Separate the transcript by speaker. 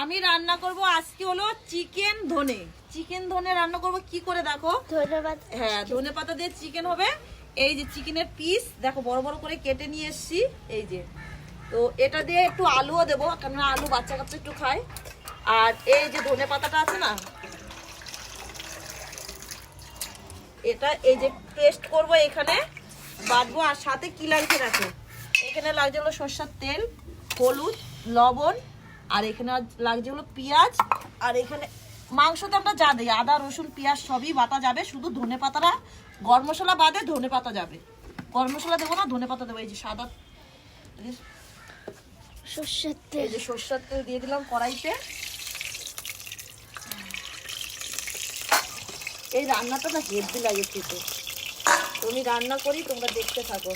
Speaker 1: আমি রান্না করব আজকে হলো চিকেন ধনে রান্না করব কি করে দেখো।
Speaker 2: ধন্যবাদ।
Speaker 1: হ্যাঁ, ধনে পাতা দিয়ে চিকেন হবে। এই যে চিকেনের পিস দেখো বড় বড় করে কেটে নিয়ে এসেছি। এই যে, তো এটা দিয়ে একটু আলুও দেবো, কারণ আলু বাচ্চা কাচ্চা একটু খায়। আর এই যে ধনে পাতাটা আছে না, এটা এই যে পেস্ট করব, এখানে বাটবো। আর সাথে কি লাগছে দেখো, এখানে লাগছে হলো সরষের তেল, হলুদ, লবণ, আর এখানে লাগছে হলো পেঁয়াজ। আর এখানে মাংসতে আমরা যা দিই আদা রসুন পেঁয়াজ সবই বাটা যাবে, শুধু ধনে পাতাটা গরম মশলা বাদে ধনে পাতা যাবে। গরম মশলা দেবো না, ধনে পাতা দেবো। এই যে সাদা
Speaker 2: সর্ষের
Speaker 1: এই
Speaker 2: তেল।
Speaker 1: যে সরষের তেল দিয়ে দিলাম কড়াইতে। এই রান্নাটা না হেভি লাগে খেতে। আমি রান্না করি, তোমরা দেখতে থাকো।